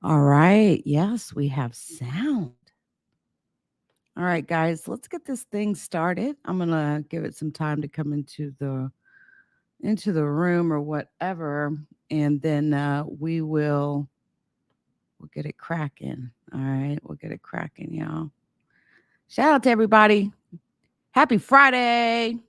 All right. Yes, we have sound. All right, guys, let's get this thing started. I'm gonna give it some time to come into the room or whatever, and then we'll get it cracking. All right, we'll get it cracking, y'all. Shout out to everybody. Happy Friday.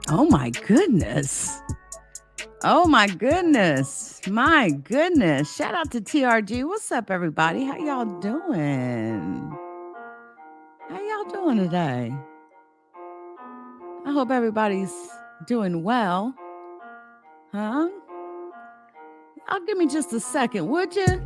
Oh my goodness. Oh my goodness. My goodness. Shout out to TRG. What's up, everybody? How y'all doing? How y'all doing today? I hope everybody's doing well. Huh? I'll give me just a second, would you?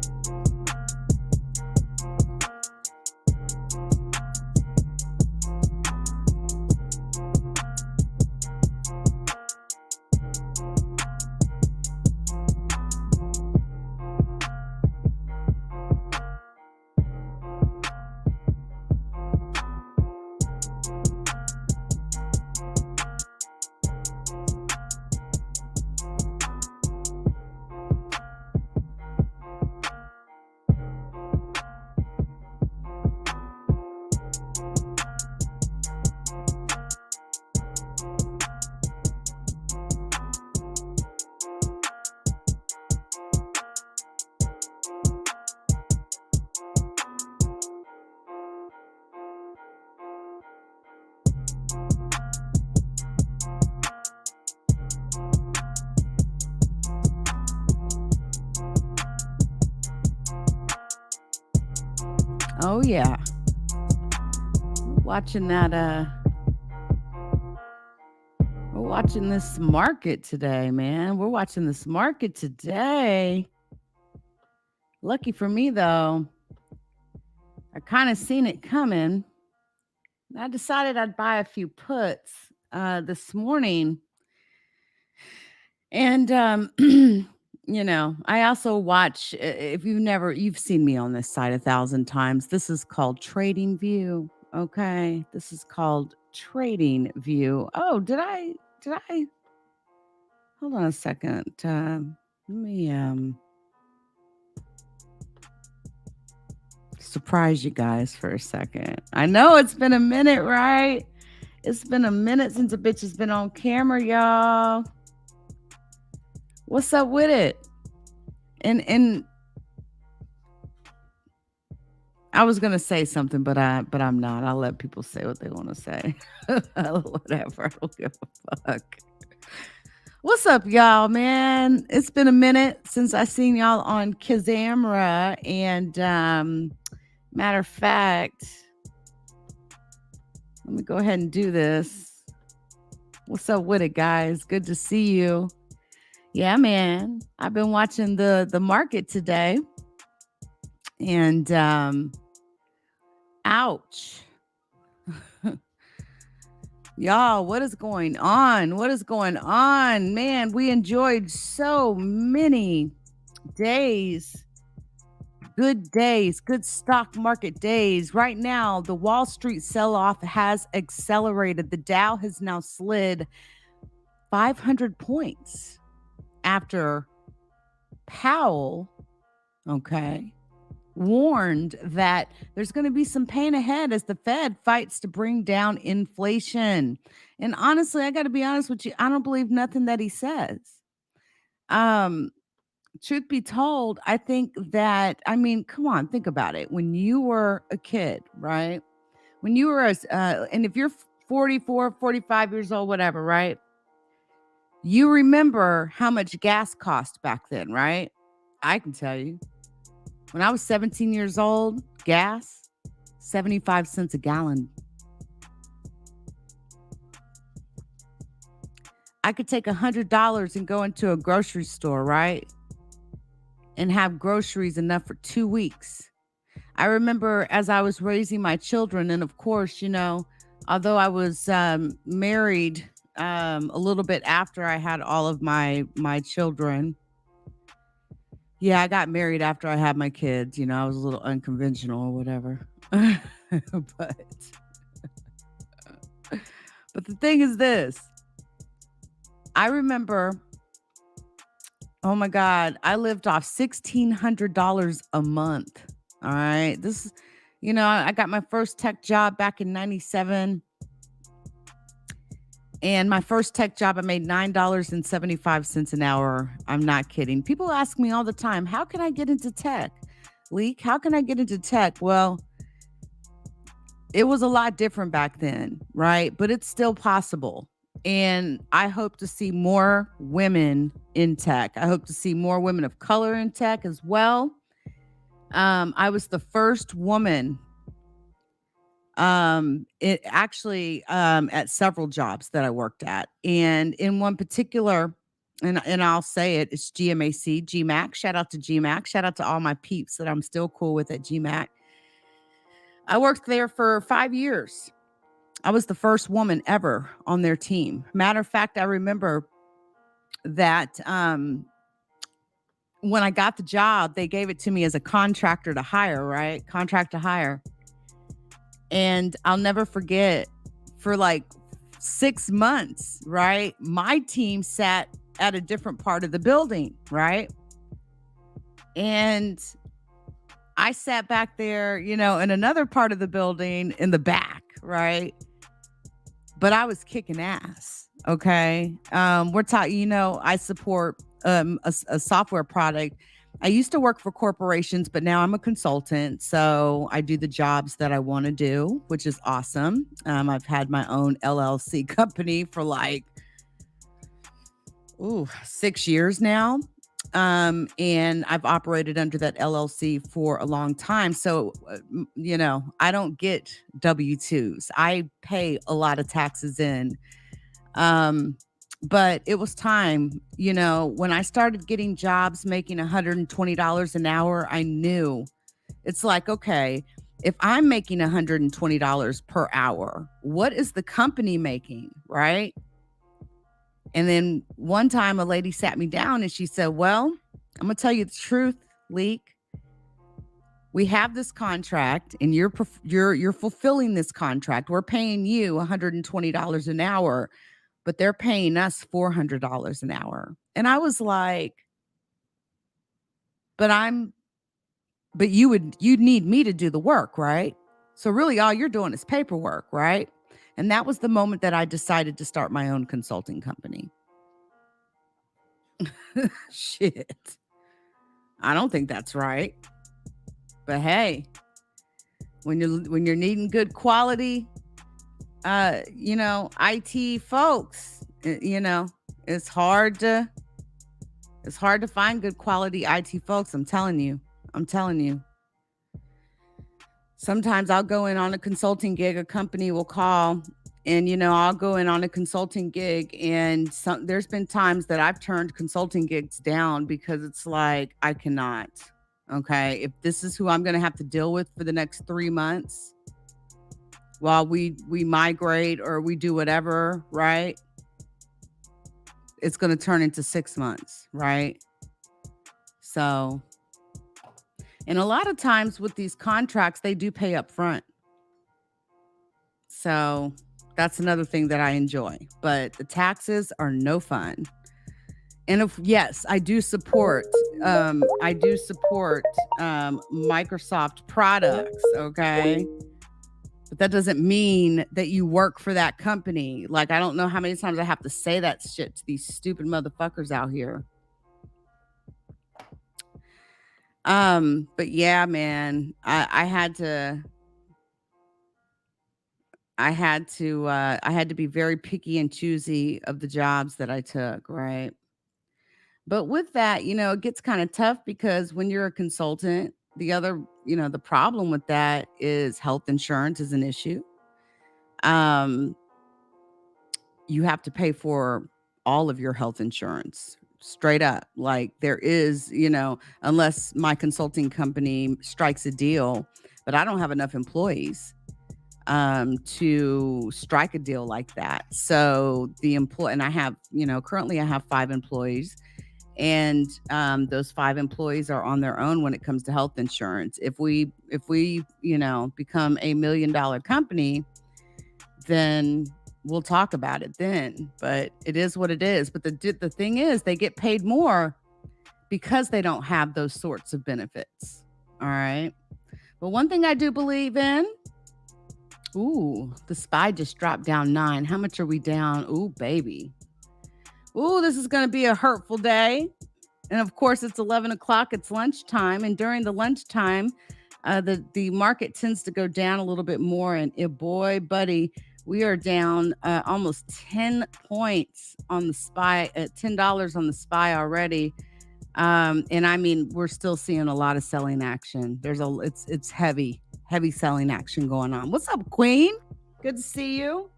Oh yeah. We're watching this market today, man. We're watching this market today. Lucky for me, though, I kind of seen it coming. I decided I'd buy a few puts this morning. And, I also watch, if you've seen me on this site 1,000 times. This is called Trading View. Okay. This is called Trading View. Oh, hold on a second. Let me, surprise you guys for a second. I know it's been a minute, right? It's been a minute since a bitch has been on camera, y'all. What's up with it? And I was gonna say something, but I'm not. I'll let people say what they want to say. Whatever. I don't give a fuck. What's up, y'all, man? It's been a minute since I seen y'all on Kazamra. And matter of fact, let me go ahead and do this. What's up with it, guys? Good to see you. Yeah, man. I've been watching the market today. And ouch. Y'all, what is going on? What is going on? Man, we enjoyed so many days. Good days, good stock market days. Right now, the Wall Street sell-off has accelerated. The Dow has now slid 500 points after Powell, okay, warned that there's going to be some pain ahead as the Fed fights to bring down inflation. And honestly, I got to be honest with you, I don't believe nothing that he says. Truth be told, I think that, I mean, come on, think about it. When you were a kid, right? When you were, and if you're 44, 45 years old, whatever, right? You remember how much gas cost back then, right? I can tell you. When I was 17 years old, gas, 75 cents a gallon. I could take $100 and go into a grocery store, right? And have groceries enough for 2 weeks. I remember as I was raising my children, and of course, although I was married a little bit after I had all of my children. Yeah, I got married after I had my kids. I was a little unconventional or whatever. but but the thing is this. I remember, oh my God, I lived off $1,600 a month. All right. I got my first tech job back in 97. And my first tech job, I made $9.75 an hour. I'm not kidding. People ask me all the time, how can I get into tech? Leak, how can I get into tech? Well, it was a lot different back then, right? But it's still possible. And I hope to see more women in tech. I hope to see more women of color in tech as well. I was the first woman it actually at several jobs that I worked at. And in one particular, and I'll say it, it's GMAC. Shout out to GMAC. Shout out to all my peeps that I'm still cool with at GMAC. I worked there for 5 years. I was the first woman ever on their team. Matter of fact, I remember that when I got the job, they gave it to me as a contractor to hire, right? Contract to hire. And I'll never forget, for like 6 months, right? My team sat at a different part of the building, right? And I sat back there, in another part of the building in the back, right? But I was kicking ass, okay? We're talking, I support a software product. I used to work for corporations, but now I'm a consultant. So I do the jobs that I want to do, which is awesome. I've had my own LLC company for 6 years now. And I've operated under that LLC for a long time. So, I don't get W-2s. I pay a lot of taxes in. But it was time, when I started getting jobs making $120 an hour, I knew it's like, okay, if I'm making $120 per hour, what is the company making? Right. And then one time a lady sat me down and she said, well, I'm going to tell you the truth, Leek. We have this contract and you're fulfilling this contract. We're paying you $120 an hour, but they're paying us $400 an hour. And I was like, but I'm but you'd need me to do the work, right? So really all you're doing is paperwork, right? And that was the moment that I decided to start my own consulting company. Shit. I don't think that's right. But hey, when you're needing good quality IT folks, it's hard to find good quality IT folks, I'm telling you. I'm telling you. Sometimes I'll go in on a consulting gig, a company will call, and I'll go in on a consulting gig, and there's been times that I've turned consulting gigs down because it's like I cannot. Okay, if this is who I'm going to have to deal with for the next 3 months while we migrate or we do whatever, right? It's going to turn into 6 months, right? So, and a lot of times with these contracts, they do pay up front. So that's another thing that I enjoy. But the taxes are no fun. And yes, I do support Microsoft products, okay? But that doesn't mean that you work for that company. Like, I don't know how many times I have to say that shit to these stupid motherfuckers out here. But yeah, man, I had to be very picky and choosy of the jobs that I took, right? But with that, it gets kind of tough because when you're a consultant, the problem with that is health insurance is an issue. Um, you have to pay for all of your health insurance straight up. Like there is, unless my consulting company strikes a deal, but I don't have enough employees to strike a deal like that. So and I have, currently I have 5 employees, and those 5 employees are on their own when it comes to health insurance. If we become a $1 million company, then we'll talk about it then. But it is what it is. But the thing is, they get paid more because they don't have those sorts of benefits. All right. But one thing I do believe in. Ooh, the SPY just dropped down 9. How much are we down? Ooh, baby. Ooh, this is going to be a hurtful day. And of course, it's 11 o'clock. It's lunchtime. And during the lunchtime, the market tends to go down a little bit more. And boy, buddy, we are down almost 10 points on the SPY at $10 on the SPY already. And I mean, we're still seeing a lot of selling action. It's heavy selling action going on. What's up, Queen? Good to see you.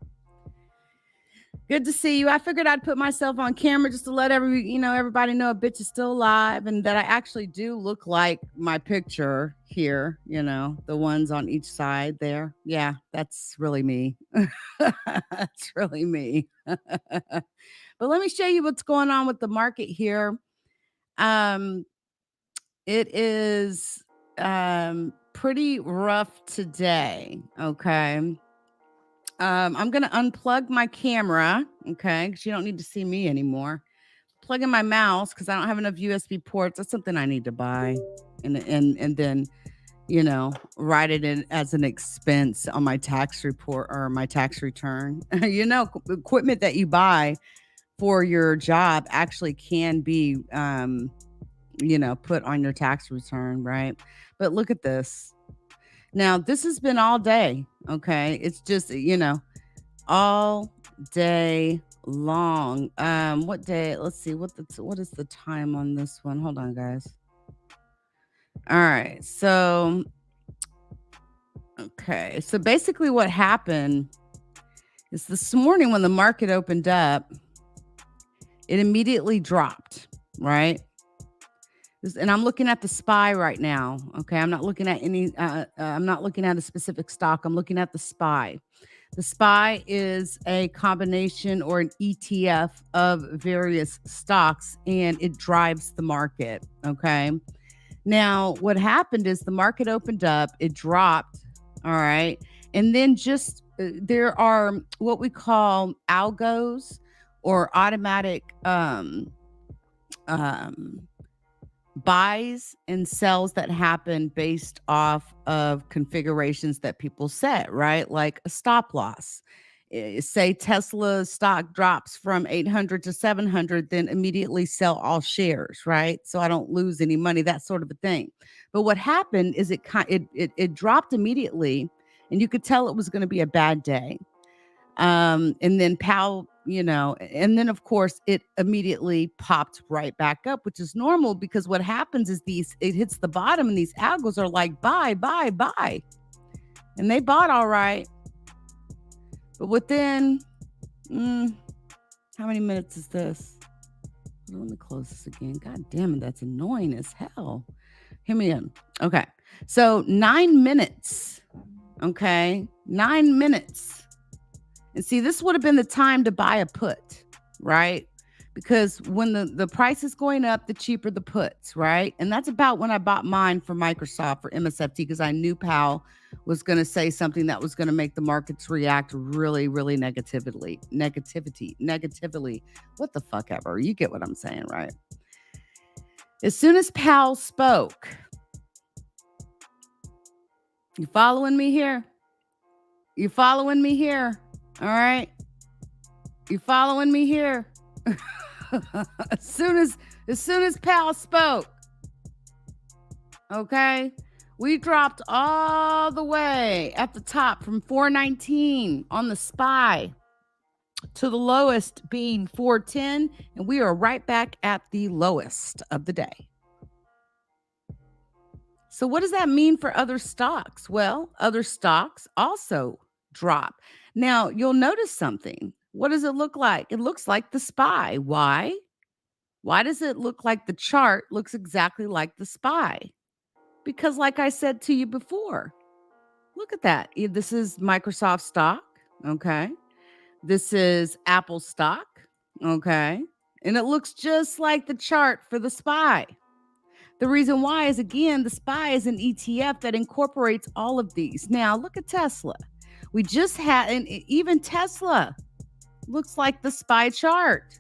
Good to see you. I figured I'd put myself on camera just to let everybody know a bitch is still alive and that I actually do look like my picture here, the ones on each side there. Yeah, that's really me. That's really me. But let me show you what's going on with the market here. It is pretty rough today, okay? I'm going to unplug my camera, okay? Because you don't need to see me anymore. Plug in my mouse because I don't have enough USB ports. That's something I need to buy. And then, write it in as an expense on my tax report or my tax return. Equipment that you buy for your job actually can be, put on your tax return, right? But look at this. Now, this has been all day, okay? It's just, all day long. What day? Let's see. What is the time on this one? Hold on, guys. All right. So, okay. So basically what happened is this morning when the market opened up, It immediately dropped, right? And I'm looking at the SPY right now. Okay, I'm not looking at any. I'm not looking at a specific stock. I'm looking at the SPY. The SPY is a combination or an ETF of various stocks, and it drives the market. Okay. Now, what happened is the market opened up, it dropped. All right. And then just there are what we call algos or automatic um, buys and sells that happen based off of configurations that people set, right? Like a stop loss. Say Tesla stock drops from 800 to 700, then immediately sell all shares, right? So I don't lose any money, that sort of a thing. But what happened is it dropped immediately, and you could tell it was going to be a bad day. And then Powell, and then of course it immediately popped right back up, which is normal because what happens is it hits the bottom and these algos are like, buy, buy, buy. And they bought all right. But within, how many minutes is this? Let me close this again. God damn it, that's annoying as hell. Hear me in. Okay. So 9 minutes. Okay. 9 minutes. And see, this would have been the time to buy a put, right? Because when the price is going up, the cheaper the puts, right? And that's about when I bought mine for Microsoft for MSFT because I knew Powell was going to say something that was going to make the markets react really, really negatively. What the fuck ever. You get what I'm saying, right? As soon as Powell spoke, you following me here? You following me here? All right. You following me here? as soon as Powell spoke, okay, we dropped all the way at the top from 419 on the SPY to the lowest being 410, and we are right back at the lowest of the day. So what does that mean for other stocks? Well, other stocks also drop. Now, you'll notice something. What does it look like? It looks like the SPY. Why? Why does it look like the chart looks exactly like the SPY? Because like I said to you before, look at that. This is Microsoft stock, okay? This is Apple stock, okay? And it looks just like the chart for the SPY. The reason why is, again, the SPY is an ETF that incorporates all of these. Now, look at Tesla. We just had, and even Tesla looks like the SPY chart.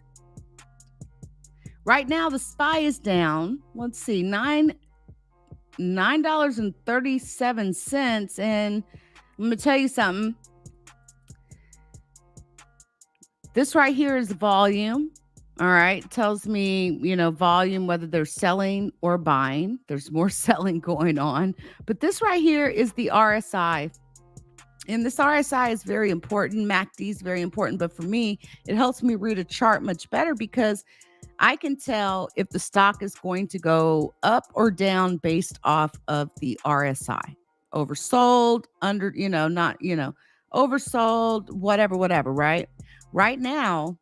Right now, the SPY is down. Let's see, $9.37. And I'm going to tell you something. This right here is the volume. All right. It tells me, volume, whether they're selling or buying. There's more selling going on. But this right here is the RSI. And this RSI is very important. MACD is very important. But for me, it helps me read a chart much better because I can tell if the stock is going to go up or down based off of the RSI. Oversold, oversold, whatever, right? Right now,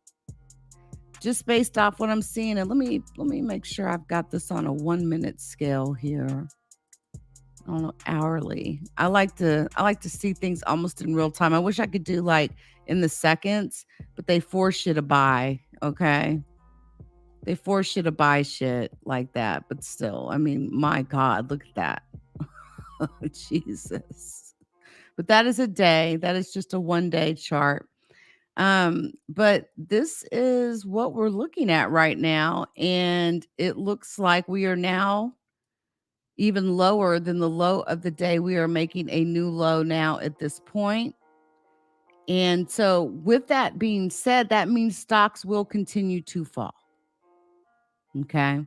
just based off what I'm seeing, and let me make sure I've got this on a 1 minute scale here. I don't know, hourly. I like to see things almost in real time. I wish I could do like in the seconds, but they force you to buy, okay? They force you to buy shit like that, but still, I mean, my God, look at that. Jesus. But that is a day. That is just a 1 day chart. But this is what we're looking at right now. And it looks like we are now even lower than the low of the day. We are making a new low now at this point. And so with that being said, that means stocks will continue to fall. Okay.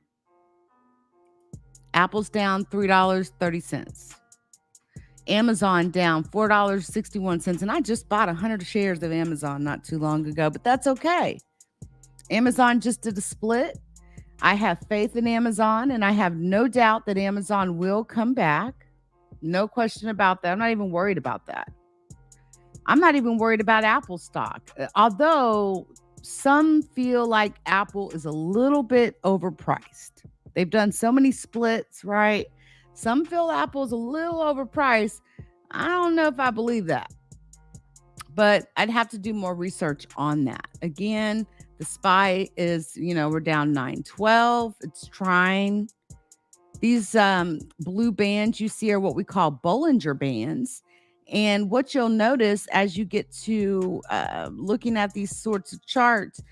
Apple's down $3.30. Amazon down $4.61. And I just bought 100 shares of Amazon not too long ago, but that's okay. Amazon just did a split. I have faith in Amazon, and I have no doubt that Amazon will come back. No question about that. I'm not even worried about that. I'm not even worried about Apple stock. Although some feel like Apple is a little bit overpriced. They've done so many splits, right? Some feel Apple's a little overpriced. I don't know if I believe that, but I'd have to do more research on that. Again, the SPY is, we're down 912. It's trying. These blue bands you see are what we call Bollinger Bands. And what you'll notice as you get to looking at these sorts of charts,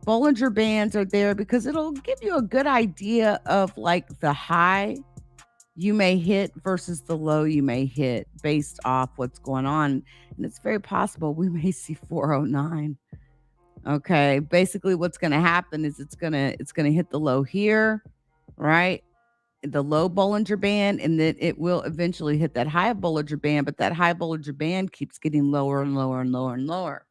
Bollinger Bands are there because it'll give you a good idea of like the high you may hit versus the low you may hit based off what's going on. And it's very possible we may see 409. Okay. Basically what's going to happen is it's going to hit the low here, right? The low Bollinger Band, and then it will eventually hit that high Bollinger Band, but that high Bollinger Band keeps getting lower and lower and lower and lower.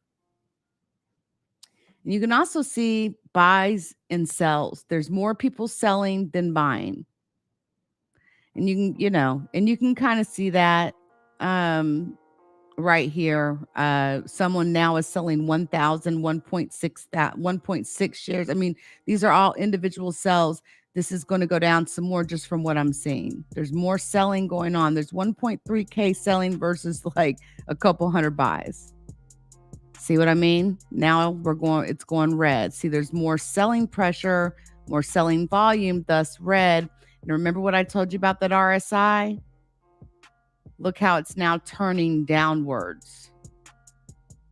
And you can also see buys and sells. There's more people selling than buying. And you can kind of see that right here. Someone now is selling 1.6 shares. I mean, these are all individual sells. This is going to go down some more just from what I'm seeing. There's more selling going on. There's 1.3K selling versus like a couple hundred buys. See what I mean? Now it's going red. See, there's more selling pressure, more selling volume, thus red. And remember what I told you about that RSI? Look how it's now turning downwards,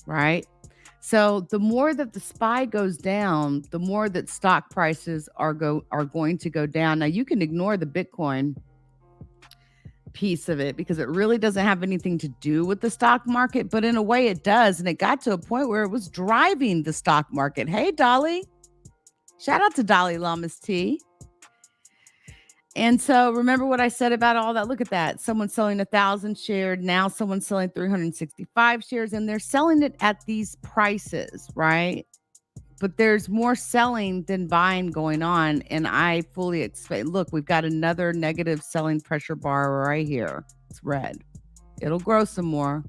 right? So the more that the SPY goes down, the more that stock prices are going to go down. Now you can ignore the Bitcoin piece of it because it really doesn't have anything to do with the stock market, but in a way it does. And it got to a point where it was driving the stock market. Hey, Dolly. Shout out to Dolly Lamas T. And so remember what I said about all that. Look at that. Someone's selling 1,000 shares. Now someone's selling 365 shares, and they're selling it at these prices, right? But there's more selling than buying going on. And I fully expect, look, we've got another negative selling pressure bar right here. It's red. It'll grow some more.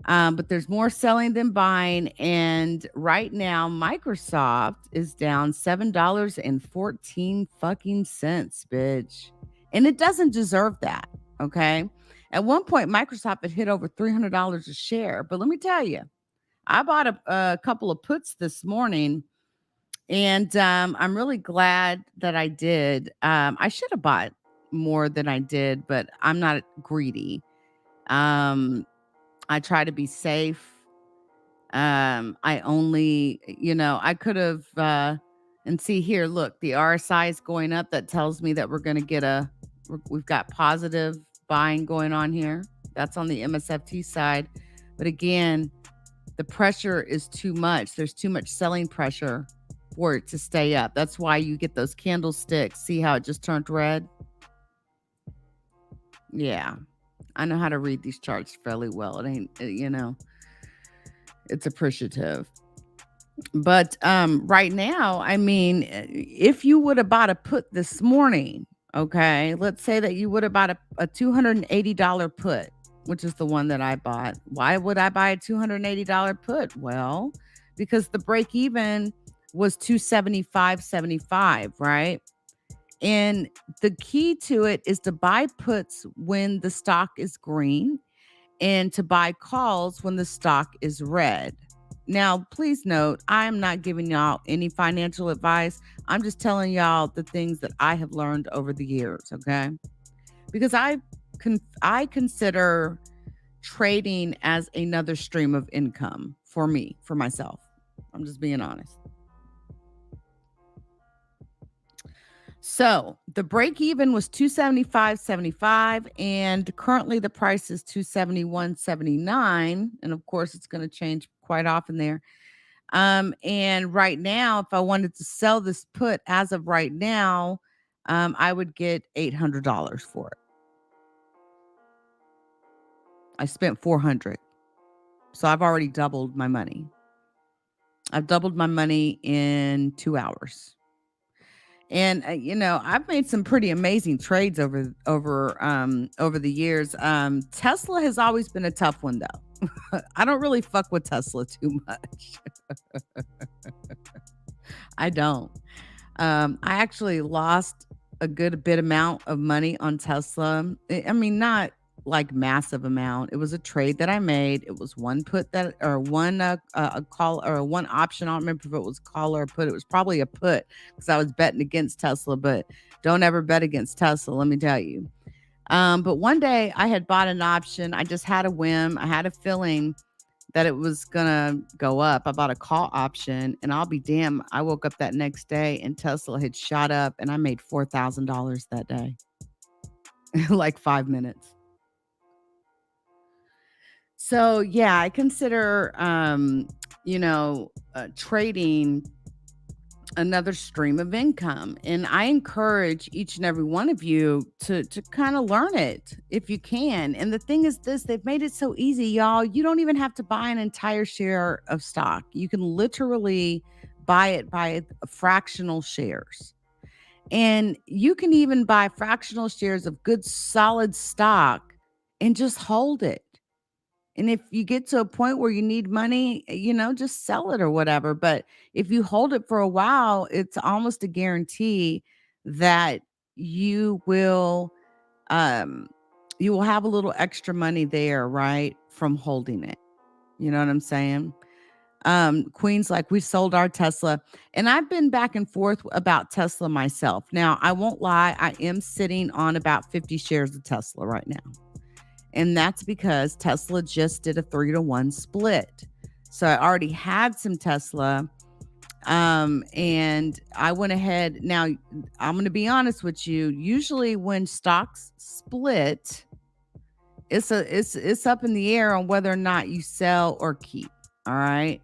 But there's more selling than buying. And right now, Microsoft is down $7.14 fucking cents, bitch. And it doesn't deserve that. Okay. At one point, Microsoft had hit over $300 a share. But let me tell you, I bought a couple of puts this morning. And I'm really glad that I did. I should have bought more than I did, but I'm not greedy. I try to be safe. I only, I could have, and see here, look, the RSI is going up. That tells me that we're going to get we've got positive buying going on here. That's on the MSFT side. But again, the pressure is too much. There's too much selling pressure for it to stay up. That's why you get those candlesticks. See how it just turned red? Yeah. I know how to read these charts fairly well. It ain't, it's appreciative. But right now, I mean, if you would have bought a put this morning, okay, let's say that you would have bought a $280 put, which is the one that I bought. Why would I buy a $280 put? Well, because the break even was 275.75, right? And the key to it is to buy puts when the stock is green and to buy calls when the stock is red. Now, please note, I'm not giving y'all any financial advice. I'm just telling y'all the things that I have learned over the years, okay? Because I consider trading as another stream of income for me, for myself. I'm just being honest. So the break even was 275.75, and currently the price is 271.79. And of course, it's going to change quite often there. And right now, if I wanted to sell this put as of right now, I would get $800 for it. I spent $400. So I've already doubled my money. I've doubled my money in 2 hours. And I've made some pretty amazing trades over the years. Tesla has always been a tough one though. I don't really fuck with Tesla too much. I don't. I actually lost a good bit amount of money on Tesla. I mean, not like massive amount. It was a trade that I made. It was one put that or one a call or one option. I don't remember if it was call or a put. It was probably a put because I was betting against Tesla. But don't ever bet against Tesla. Let me tell you. But one day I had bought an option. I just had a whim. I had a feeling that it was gonna go up. I bought a call option, and I'll be damned. I woke up that next day and Tesla had shot up, and I made $4,000 that day, like 5 minutes. So yeah, I consider trading another stream of income. And I encourage each and every one of you to kind of learn it if you can. And the thing is this, they've made it so easy, y'all. You don't even have to buy an entire share of stock. You can literally buy it by fractional shares. And you can even buy fractional shares of good solid stock and just hold it. And if you get to a point where you need money, just sell it or whatever. But if you hold it for a while, it's almost a guarantee that you will um you will have a little extra money there, right? From holding it. You know what I'm saying? Queen's like, we sold our Tesla. And I've been back and forth about Tesla myself. Now, I won't lie, I am sitting on about 50 shares of Tesla right now. And that's because Tesla just did a 3-to-1 split. So I already had some Tesla. And I went ahead. Now, I'm going to be honest with you. Usually when stocks split, it's up in the air on whether or not you sell or keep. All right.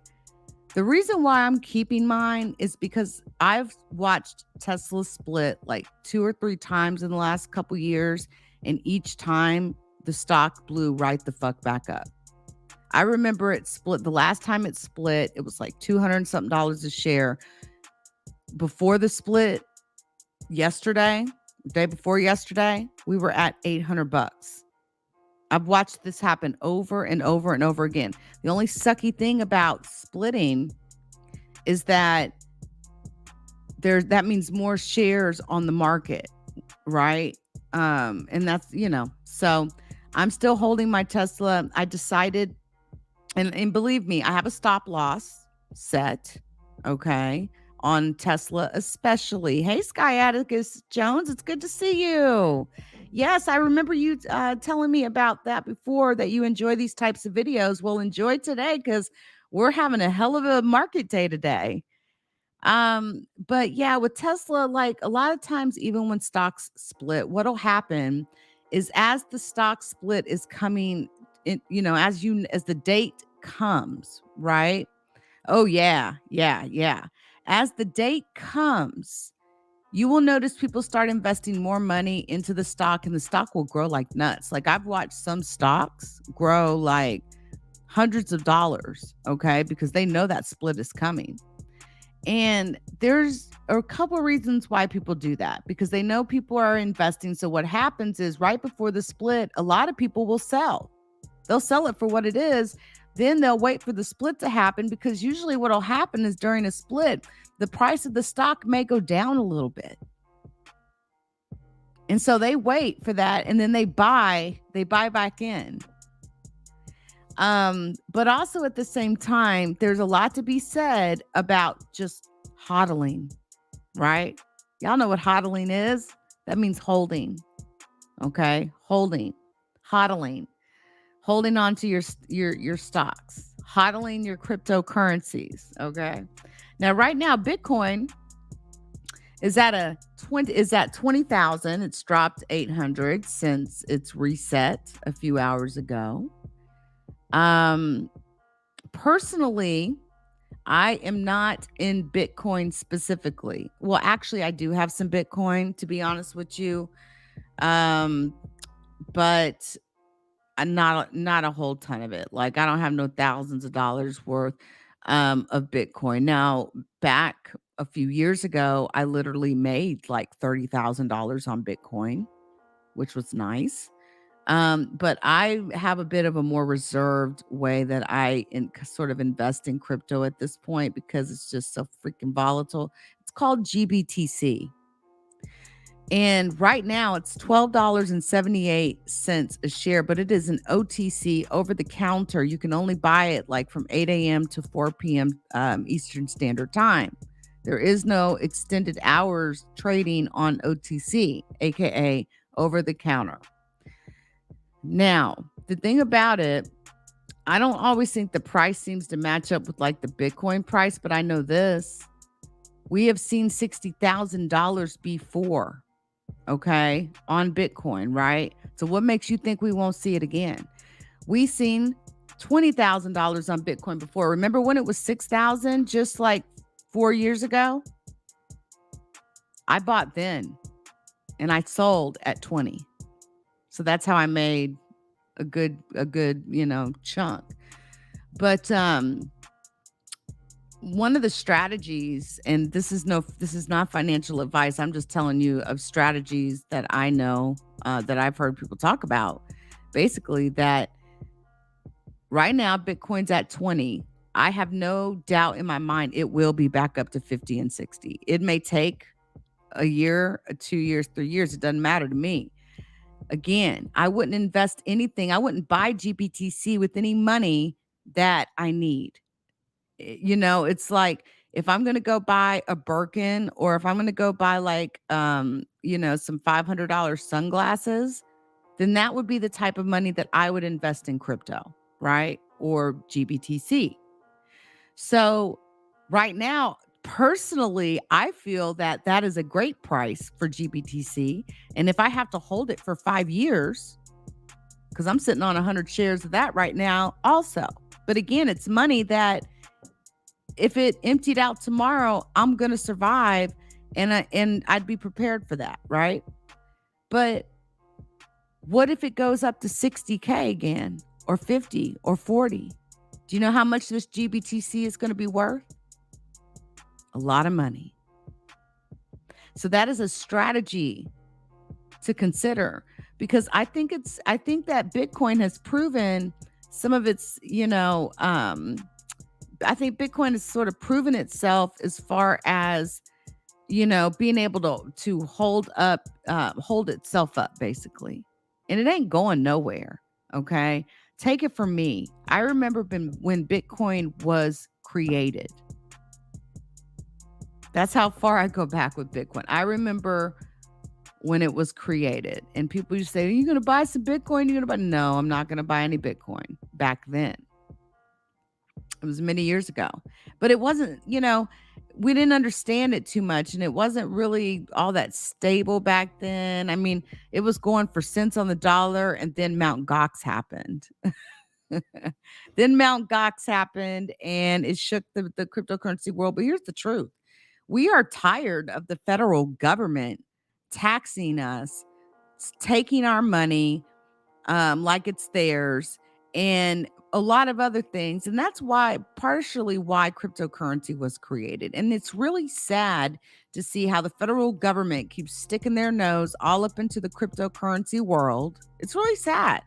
The reason why I'm keeping mine is because I've watched Tesla split like 2 or 3 times in the last couple years, and each time the stock blew right the fuck back up. I remember it split the last time it split, it was like 200 and something dollars a share. Before the split yesterday, day before yesterday, we were at 800 bucks. I've watched this happen over and over and over again. The only sucky thing about splitting is that that means more shares on the market, right? And that's, so I'm still holding my Tesla. I decided, and believe me, I have a stop loss set, okay, on Tesla especially. Hey, Sky Atticus Jones, it's good to see you. Yes, I remember you telling me about that before, that you enjoy these types of videos. Well, enjoy today because we're having a hell of a market day today. But yeah, with Tesla, like a lot of times, even when stocks split, what'll happen is as the stock split is coming in, as the date comes, right? Oh yeah, yeah, yeah. As the date comes, you will notice people start investing more money into the stock, and the stock will grow like nuts. Like I've watched some stocks grow like hundreds of dollars, okay, because they know that split is coming. And there's a couple reasons why people do that, because they know people are investing. So what happens is right before the split, a lot of people will sell. They'll sell it for what it is. Then they'll wait for the split to happen, because usually what will happen is during a split, the price of the stock may go down a little bit. And so they wait for that, and then they buy back in. But also at the same time, there's a lot to be said about just hodling, right? Y'all know what hodling is? That means holding. Okay? Holding. Hodling. Holding on to your stocks. Hodling your cryptocurrencies, okay? Now right now Bitcoin is at 20,000. It's dropped 800 since it's reset a few hours ago. Personally, I am not in Bitcoin specifically. Well, actually, I do have some Bitcoin, to be honest with you. But not a whole ton of it. Like I don't have no thousands of dollars worth of Bitcoin. Now, back a few years ago, I literally made like $30,000 on Bitcoin, which was nice. But I have a bit of a more reserved way that sort of invest in crypto at this point because it's just so freaking volatile. It's called GBTC. And right now it's $12.78 a share, but it is an OTC, over the counter. You can only buy it like from 8 a.m. to 4 p.m. Eastern Standard Time. There is no extended hours trading on OTC, aka over the counter. Now, the thing about it, I don't always think the price seems to match up with like the Bitcoin price, but I know this. We have seen $60,000 before, okay, on Bitcoin, right? So what makes you think we won't see it again? We seen $20,000 on Bitcoin before. Remember when it was 6,000 just like 4 years ago? I bought then and I sold at 20. So that's how I made a good, chunk. But one of the strategies, and this is not financial advice. I'm just telling you of strategies that I know, that I've heard people talk about. Basically, that right now Bitcoin's at 20. I have no doubt in my mind it will be back up to 50 and 60. It may take a year, 2 years, 3 years. It doesn't matter to me. Again, I wouldn't invest anything. I wouldn't buy GBTC with any money that I need. It's like if I'm going to go buy a Birkin, or if I'm going to go buy like some $500 sunglasses, then that would be the type of money that I would invest in crypto, right? Or GBTC. So right now, personally, I feel that that is a great price for GBTC. And if I have to hold it for 5 years, because I'm sitting on 100 shares of that right now also. But again, it's money that if it emptied out tomorrow, I'm going to survive, and I'd be prepared for that, right? But what if it goes up to 60K again, or 50 or 40? Do you know how much this GBTC is going to be worth? A lot of money. So that is a strategy to consider, because I think that Bitcoin has proven some of its, I think Bitcoin has sort of proven itself as far as, being able to hold itself up, basically. And it ain't going nowhere. Okay. Take it from me. I remember when Bitcoin was created. That's how far I go back with Bitcoin. I remember when it was created, and people used to say, are you going to buy some Bitcoin? You're going to buy? No, I'm not going to buy any Bitcoin back then. It was many years ago, but it wasn't, we didn't understand it too much, and it wasn't really all that stable back then. I mean, it was going for cents on the dollar, and then Mt. Gox happened. Then Mt. Gox happened, and it shook the cryptocurrency world. But here's the truth. We are tired of the federal government taxing us, taking our money like it's theirs, and a lot of other things. And that's partially why cryptocurrency was created. And it's really sad to see how the federal government keeps sticking their nose all up into the cryptocurrency world. It's really sad,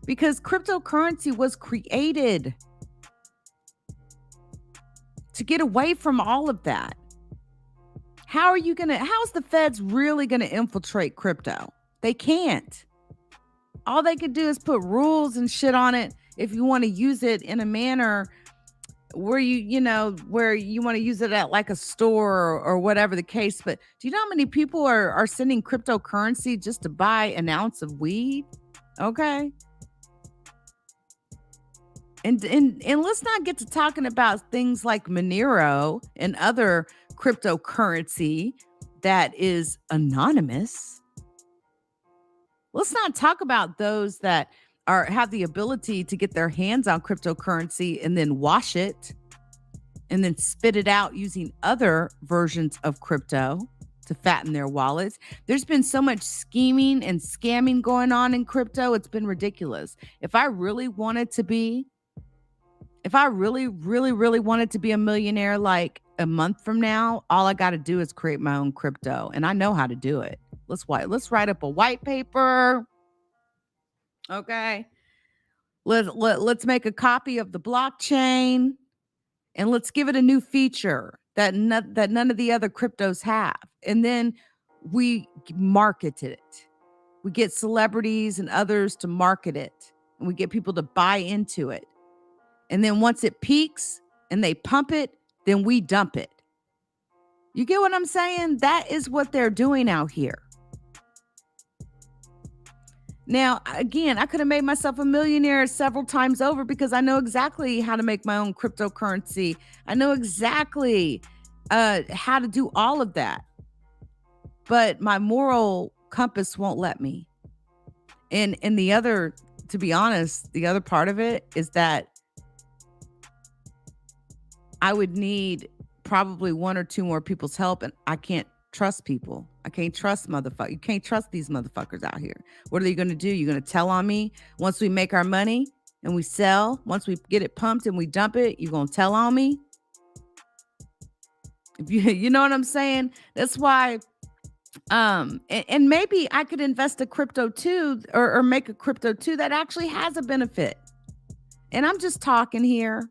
because cryptocurrency was created to get away from all of that. How's the feds really going to infiltrate crypto? They can't. All they could do is put rules and shit on it if you want to use it in a manner where where you want to use it at like a store, or whatever the case. But do you know how many people are sending cryptocurrency just to buy an ounce of weed? Okay. And let's not get to talking about things like Monero and other cryptocurrency that is anonymous. Let's not talk about those that have the ability to get their hands on cryptocurrency and then wash it and then spit it out using other versions of crypto to fatten their wallets. There's been so much scheming and scamming going on in crypto. It's been ridiculous. If I really, really wanted to be a millionaire like a month from now, all I got to do is create my own crypto. And I know how to do it. Let's write up a white paper. Okay. Let's make a copy of the blockchain and let's give it a new feature that none of the other cryptos have. And then we market it. We get celebrities and others to market it. And we get people to buy into it. And then once it peaks and they pump it, then we dump it. You get what I'm saying? That is what they're doing out here. Now, again, I could have made myself a millionaire several times over because I know exactly how to make my own cryptocurrency. I know exactly how to do all of that. But my moral compass won't let me. And the other, to be honest, the other part of it is that I would need probably one or two more people's help, and I can't trust people. I can't trust motherfuckers. You can't trust these motherfuckers out here. What are you going to do? You're going to tell on me once we make our money and we sell, once we get it pumped and we dump it, you're going to tell on me? If you know what I'm saying? That's why and maybe I could invest a crypto too or make a crypto too that actually has a benefit. And I'm just talking here,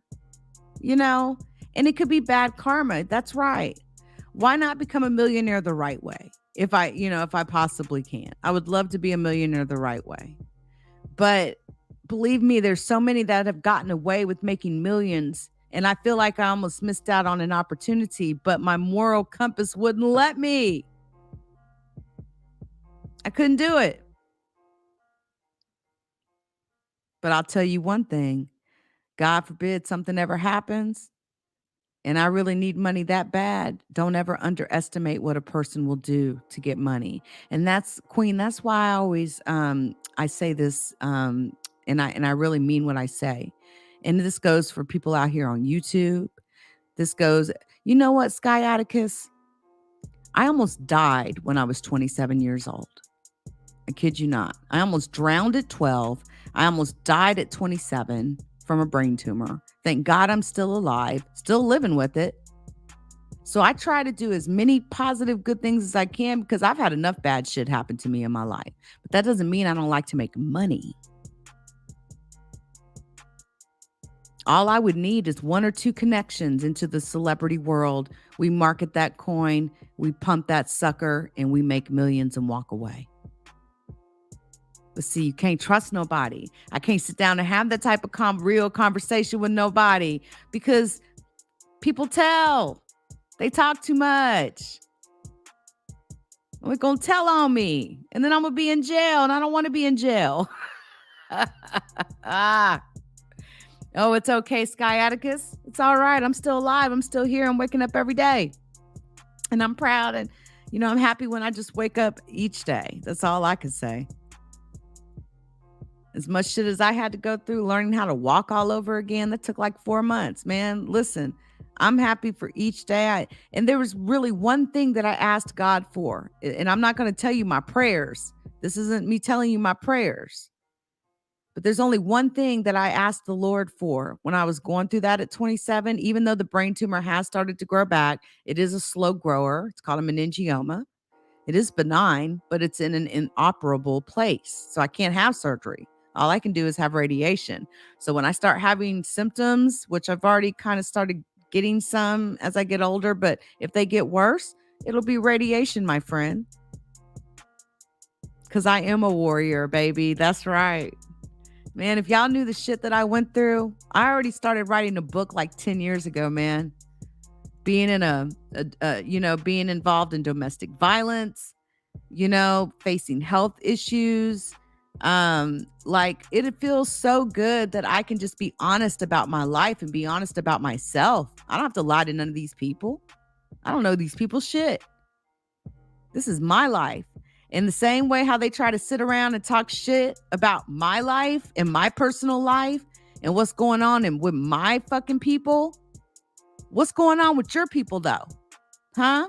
you know, and it could be bad karma. That's right. Why not become a millionaire the right way? If I possibly can. I would love to be a millionaire the right way. But believe me, there's so many that have gotten away with making millions. And I feel like I almost missed out on an opportunity, but my moral compass wouldn't let me. I couldn't do it. But I'll tell you one thing. God forbid something ever happens and I really need money that bad, don't ever underestimate what a person will do to get money. And that's Queen, that's why I always I say this and I really mean what I say. And this goes for people out here on YouTube. This goes, you know what, Sky Atticus? I almost died when I was 27 years old. I kid you not. I almost drowned at 12. I almost died at 27 from a brain tumor. Thank God I'm still alive, still living with it. So I try to do as many positive, good things as I can because I've had enough bad shit happen to me in my life. But that doesn't mean I don't like to make money. All I would need is one or two connections into the celebrity world. We market that coin, we pump that sucker, and we make millions and walk away. But see, you can't trust nobody. I can't sit down and have that type of real conversation with nobody because people tell. They talk too much. They're going to tell on me. And then I'm going to be in jail, and I don't want to be in jail. Oh, it's okay, Sky Atticus. It's all right. I'm still alive. I'm still here. I'm waking up every day. And I'm proud. And, I'm happy when I just wake up each day. That's all I can say. As much shit as I had to go through learning how to walk all over again, that took like 4 months, man. Listen, I'm happy for each day. And there was really one thing that I asked God for. And I'm not going to tell you my prayers. This isn't me telling you my prayers. But there's only one thing that I asked the Lord for when I was going through that at 27, even though the brain tumor has started to grow back. It is a slow grower. It's called a meningioma. It is benign, but it's in an inoperable place. So I can't have surgery. All I can do is have radiation. So when I start having symptoms, which I've already kind of started getting some as I get older, but if they get worse, it'll be radiation, my friend. Because I am a warrior, baby. That's right. Man, if y'all knew the shit that I went through, I already started writing a book like 10 years ago, man. Being in being involved in domestic violence, facing health issues. Like it feels so good that I can just be honest about my life and be honest about myself. I don't have to lie to none of these people. I don't know these people's shit. This is my life. In the same way how they try to sit around and talk shit about my life and my personal life and what's going on with my fucking people. What's going on with your people though? Huh?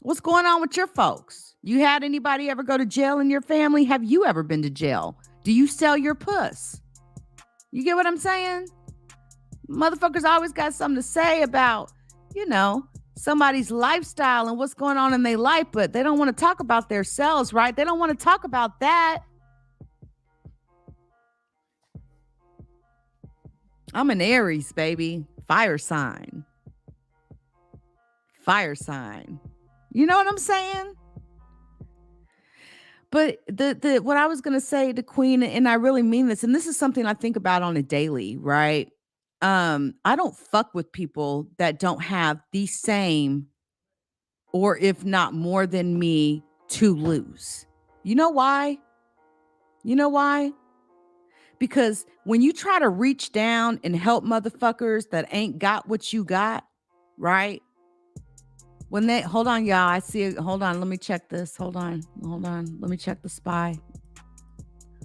What's going on with your folks? You had anybody ever go to jail in your family? Have you ever been to jail? Do you sell your puss? You get what I'm saying? Motherfuckers always got something to say about, somebody's lifestyle and what's going on in their life, but they don't want to talk about themselves, right? They don't want to talk about that. I'm an Aries, baby. Fire sign. Fire sign. You know what I'm saying? But the what I was gonna say to Queen, and I really mean this, and this is something I think about on a daily, right? I don't fuck with people that don't have the same or if not more than me to lose. You know why? You know why? Because when you try to reach down and help motherfuckers that ain't got what you got, right? When they hold on, y'all, I see it. Hold on, let me check this. Hold on. Let me check the spy.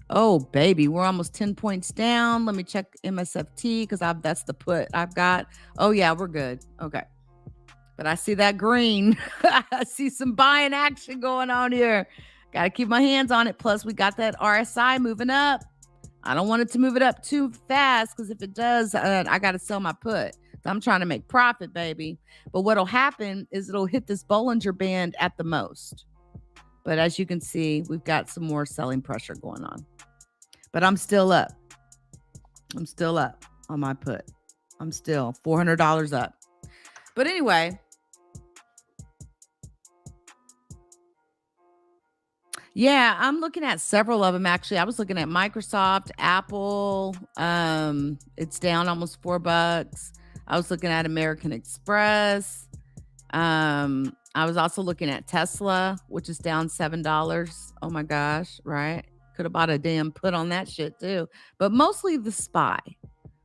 Oh, baby, we're almost 10 points down. Let me check MSFT because that's the put I've got. Oh, yeah, we're good. Okay. But I see that green. I see some buying action going on here. Got to keep my hands on it. Plus, we got that RSI moving up. I don't want it to move it up too fast because if it does, I got to sell my put. So I'm trying to make profit, baby. But what'll happen is it'll hit this Bollinger Band at the most. But as you can see, we've got some more selling pressure going on. But I'm still up. I'm still up on my put. I'm still $400 up. But anyway, yeah, I'm looking at several of them actually. I was looking at Microsoft, Apple. It's down almost $4. I was looking at American Express. I was also looking at Tesla, which is down $7. Oh my gosh, right? Could have bought a damn put on that shit too. But mostly the SPY.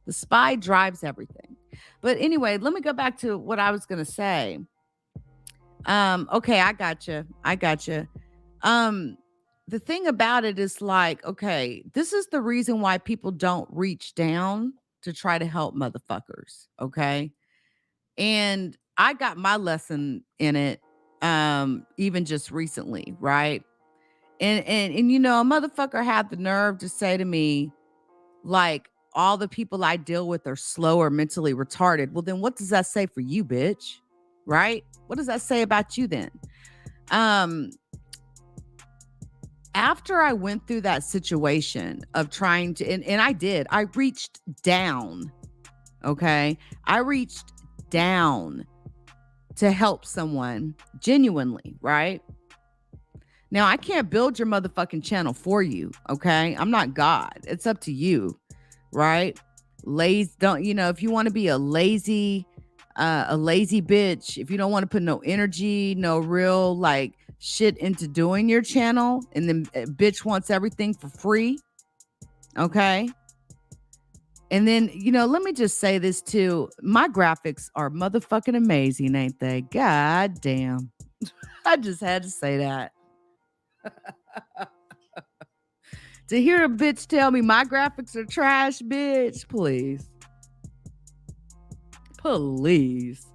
The SPY drives everything. But anyway, let me go back to what I was gonna say. Okay, I got you. The thing about it is like, okay, this is the reason why people don't reach down to try to help motherfuckers, okay? And I got my lesson in it even just recently, right? And you know, a motherfucker had the nerve to say to me like all the people I deal with are slow or mentally retarded. Well, then what does that say for you, bitch? Right? What does that say about you then? Um After I went through that situation of trying to, and I did, I reached down. Okay. I reached down to help someone genuinely, right? Now, I can't build your motherfucking channel for you. Okay. I'm not God. It's up to you, right? Lazy, don't, you know, if you want to be a lazy bitch, if you don't want to put no energy, no real like shit into doing your channel, and then bitch wants everything for free, okay? And then, you know, let me just say this too. My graphics are motherfucking amazing, ain't they? God damn. I just had to say that. To hear a bitch tell me my graphics are trash, bitch, please. Please.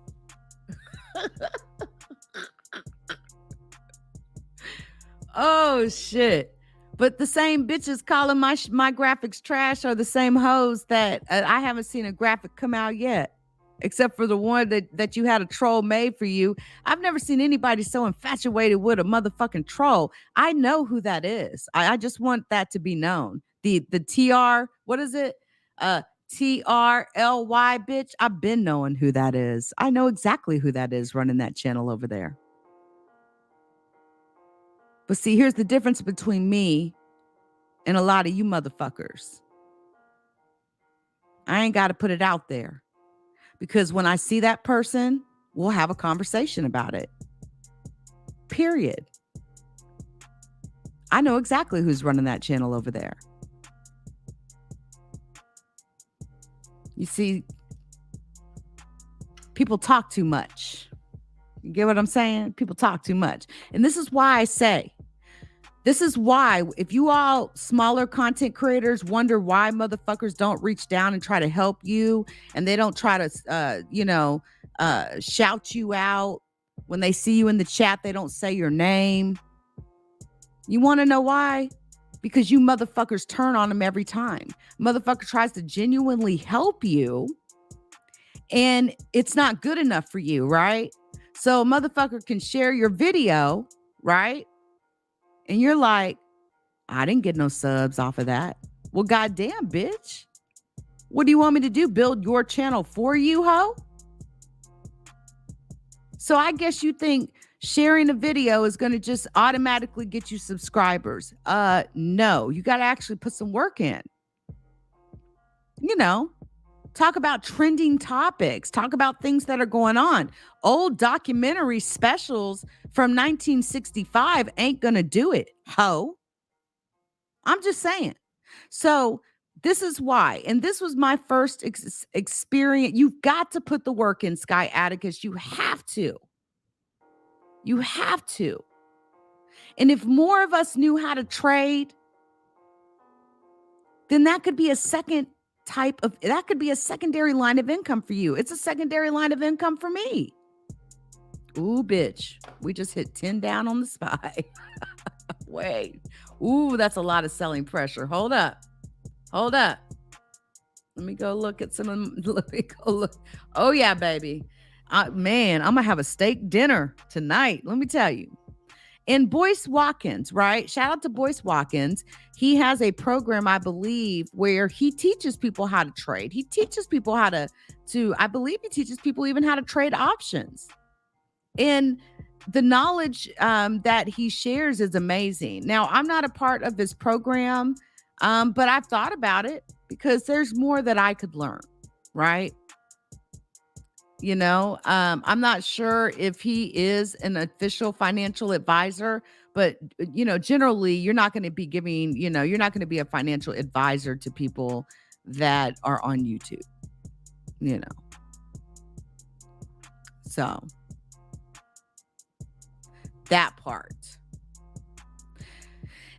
Oh shit. But the same bitches calling my graphics trash are the same hoes that I haven't seen a graphic come out yet, except for the one that you had a troll made for you. I've never seen anybody so infatuated with a motherfucking troll. I know who that is. I just want that to be known. The TR, what is it? TRLY bitch. I've been knowing who that is. I know exactly who that is running that channel over there. But see, here's the difference between me and a lot of you motherfuckers. I ain't got to put it out there because when I see that person, we'll have a conversation about it. Period. I know exactly who's running that channel over there. You see, people talk too much. You get what I'm saying? People talk too much. And this is why I say, this is why, if you all smaller content creators wonder why motherfuckers don't reach down and try to help you, and they don't try to, shout you out when they see you in the chat, they don't say your name. You want to know why? Because you motherfuckers turn on them every time. Motherfucker tries to genuinely help you, and it's not good enough for you, right? So a motherfucker can share your video, right? And you're like, I didn't get no subs off of that. Well, goddamn, bitch. What do you want me to do? Build your channel for you, ho? So I guess you think sharing a video is going to just automatically get you subscribers. No, you got to actually put some work in. You know, talk about trending topics, talk about things that are going on. Old documentary specials from 1965 ain't going to do it, ho. I'm just saying. So this is why. And this was my first experience. You've got to put the work in, Sky Atticus. You have to. You have to. And if more of us knew how to trade, then that could be a that could be a secondary line of income for you. It's a secondary line of income for me. Ooh, bitch. We just hit 10 down on the SPY. Wait. Ooh, that's a lot of selling pressure. Hold up. Let me go look at some of let me go look. Oh, yeah, baby. Man, I'm going to have a steak dinner tonight. Let me tell you. And Boyce Watkins, right? Shout out to Boyce Watkins. He has a program, I believe, where he teaches people how to trade. He teaches people how I believe he teaches people even how to trade options. And the knowledge that he shares is amazing. Now, I'm not a part of his program, but I've thought about it because there's more that I could learn, right? I'm not sure if he is an official financial advisor, but generally you're not going to be giving, you're not going to be a financial advisor to people that are on YouTube, So that part.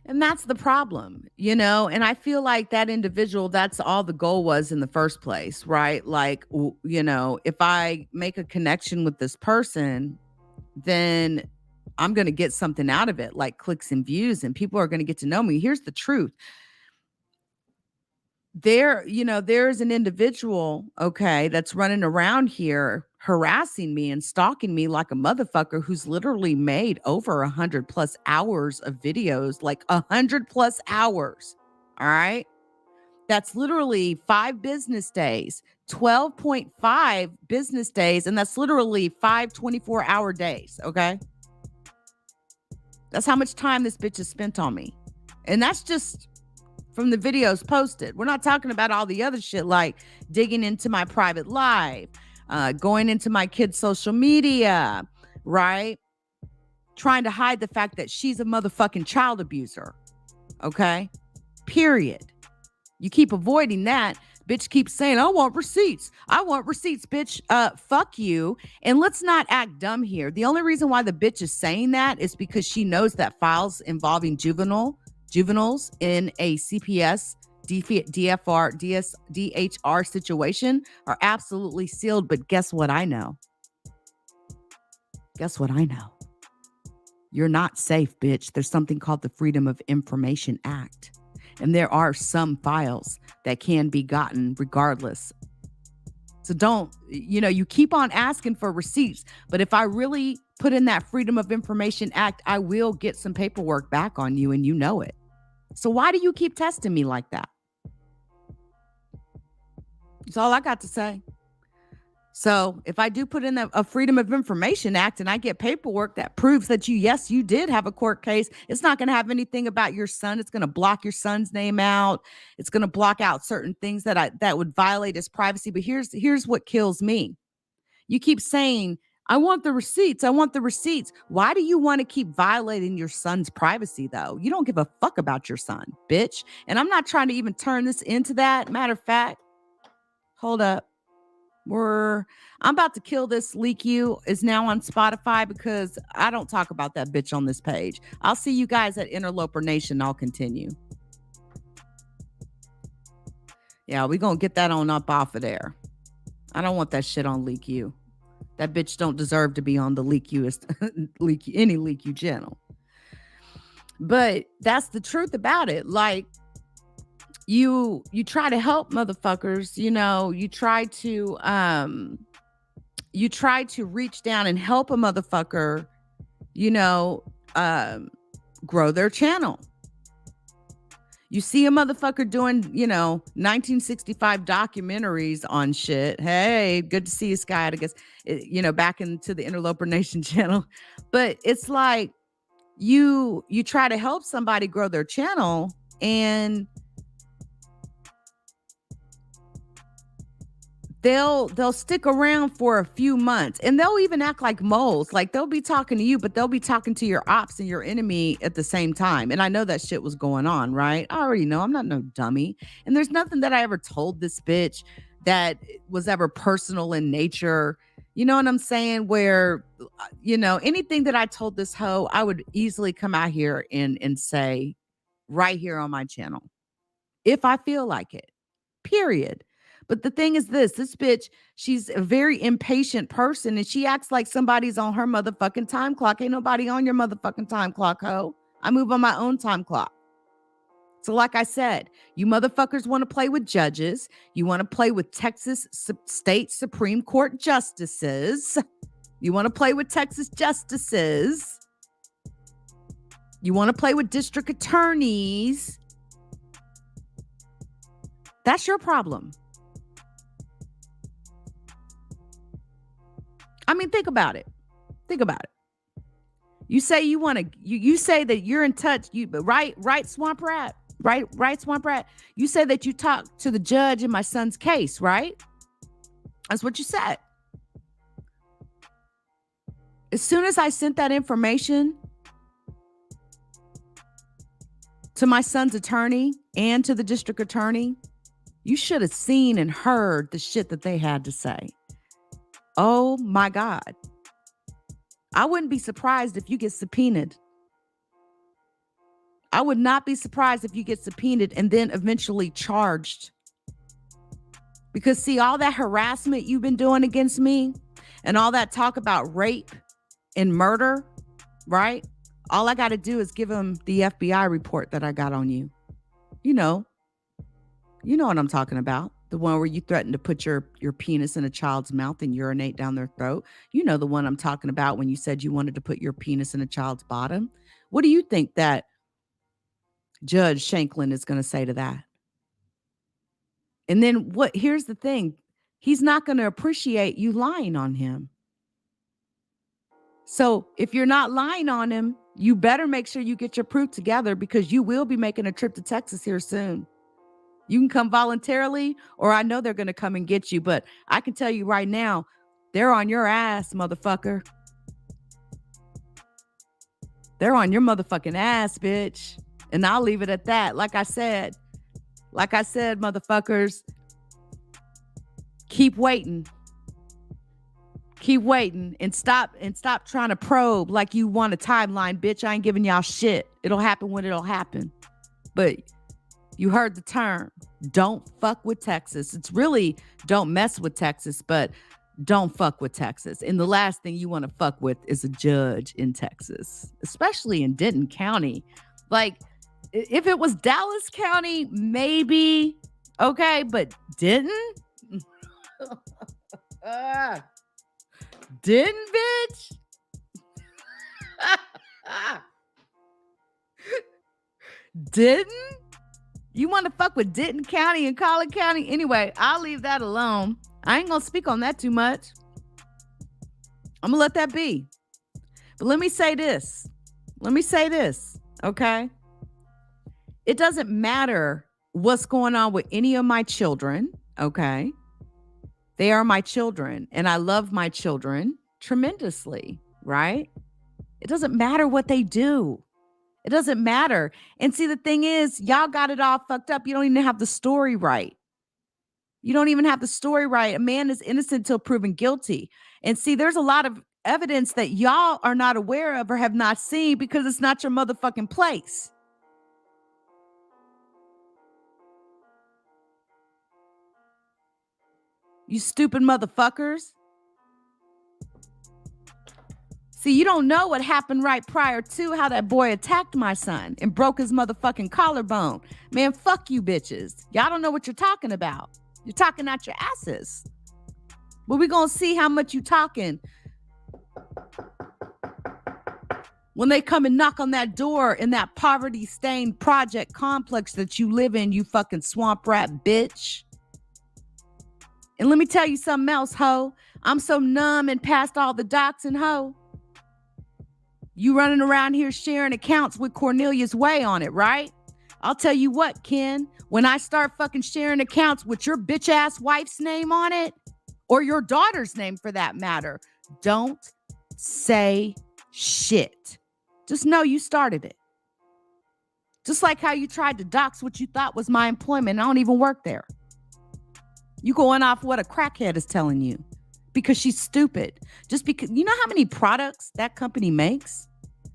And that's the problem, and I feel like that individual, that's all the goal was in the first place, right? Like, if I make a connection with this person, then I'm going to get something out of it, like clicks and views, and people are going to get to know me. Here's the truth. There's an individual, okay, that's running around here harassing me and stalking me like a motherfucker, who's literally made over 100+ hours of videos, like 100+ hours. All right. That's literally 5 business days, 12.5 business days. And that's literally 5 24-hour days. Okay. That's how much time this bitch has spent on me. And that's just from the videos posted. We're not talking about all the other shit, like digging into my private life, going into my kids' social media, right? Trying to hide the fact that she's a motherfucking child abuser. Okay? Period. You keep avoiding that. Bitch keeps saying, I want receipts. Bitch. Fuck you. And let's not act dumb here. The only reason why the bitch is saying that is because she knows that files involving juveniles in a CPS, DFR, DHR situation are absolutely sealed. But guess what I know? You're not safe, bitch. There's something called the Freedom of Information Act. And there are some files that can be gotten regardless. So don't, you keep on asking for receipts. But if I really put in that Freedom of Information Act, I will get some paperwork back on you, and you know it. So why do you keep testing me like that? That's all I got to say. So if I do put in a Freedom of Information Act and I get paperwork that proves that you did have a court case, it's not going to have anything about your son. It's going to block your son's name out. It's going to block out certain things that would violate his privacy. But here's what kills me. You keep saying, I want the receipts. Why do you want to keep violating your son's privacy, though? You don't give a fuck about your son, bitch. And I'm not trying to even turn this into that. Matter of fact, hold up. I'm about to kill this. Leak You is now on Spotify because I don't talk about that bitch on this page. I'll see you guys at Interloper Nation. I'll continue. Yeah, we're going to get that on up off of there. I don't want that shit on Leak You. That bitch don't deserve to be on the any Leak You channel. But that's the truth about it. Like, you try to help motherfuckers, you try to reach down and help a motherfucker, grow their channel. You see a motherfucker doing, 1965 documentaries on shit. Hey, good to see you, Sky. I guess, back into the Interloper Nation channel. But it's like you try to help somebody grow their channel, and they'll stick around for a few months, and they'll even act like moles. Like, they'll be talking to you, but they'll be talking to your ops and your enemy at the same time. And I know that shit was going on, right? I already know. I'm not no dummy. And there's nothing that I ever told this bitch that was ever personal in nature. You know what I'm saying? Where, anything that I told this hoe, I would easily come out here and say right here on my channel if I feel like it. Period. But the thing is this bitch, she's a very impatient person, and she acts like somebody's on her motherfucking time clock. Ain't nobody on your motherfucking time clock, ho. I move on my own time clock. So like I said, you motherfuckers want to play with judges. You want to play with Texas State Supreme Court justices. You want to play with Texas justices. You want to play with district attorneys. That's your problem. I mean, think about it. Think about it. You say you want to, you say that you're in touch, right, Swamp Rat? Right, Swamp Rat? You say that you talked to the judge in my son's case, right? That's what you said. As soon as I sent that information to my son's attorney and to the district attorney, you should have seen and heard the shit that they had to say. Oh my God. I wouldn't be surprised if you get subpoenaed. I would not be surprised if you get subpoenaed and then eventually charged. Because see, all that harassment you've been doing against me and all that talk about rape and murder, right? All I got to do is give them the FBI report that I got on you. You know what I'm talking about. The one where you threatened to put your penis in a child's mouth and urinate down their throat. You know the one I'm talking about when you said you wanted to put your penis in a child's bottom. What do you think that Judge Shanklin is going to say to that? And then here's the thing. He's not going to appreciate you lying on him. So if you're not lying on him, you better make sure you get your proof together, because you will be making a trip to Texas here soon. You can come voluntarily, or I know they're going to come and get you. But I can tell you right now, they're on your ass, motherfucker. They're on your motherfucking ass, bitch. And I'll leave it at that. Like I said, motherfuckers, keep waiting. Keep waiting and stop trying to probe like you want a timeline, bitch. I ain't giving y'all shit. It'll happen when it'll happen. But you heard the term. Don't fuck with Texas. It's really don't mess with Texas, but don't fuck with Texas. And the last thing you want to fuck with is a judge in Texas, especially in Denton County. Like, if it was Dallas County, maybe, okay, but Denton? Denton, bitch? Denton? You want to fuck with Denton County and Collin County? Anyway, I'll leave that alone. I ain't going to speak on that too much. I'm going to let that be. But let me say this, okay? It doesn't matter what's going on with any of my children, okay? They are my children, and I love my children tremendously, right? It doesn't matter what they do. It doesn't matter. And see, the thing is, y'all got it all fucked up. You don't even have the story right. You don't even have the story right. A man is innocent till proven guilty. And see, there's a lot of evidence that y'all are not aware of or have not seen because it's not your motherfucking place. You stupid motherfuckers. See, you don't know what happened right prior to how that boy attacked my son and broke his motherfucking collarbone. Man, fuck you bitches. Y'all don't know what you're talking about. You're talking out your asses. But we're going to see how much you talking When they come and knock on that door in that poverty-stained project complex that you live in, you fucking swamp rat bitch. And let me tell you something else, ho. I'm so numb and past all the doxing, ho. You running around here sharing accounts with Cornelius Way on it, right? I'll tell you what, Ken. When I start fucking sharing accounts with your bitch ass wife's name on it, or your daughter's name for that matter, don't say shit. Just know you started it. Just like how you tried to dox what you thought was my employment. I don't even work there. You going off what a crackhead is telling you because she's stupid. Just because, you know how many products that company makes?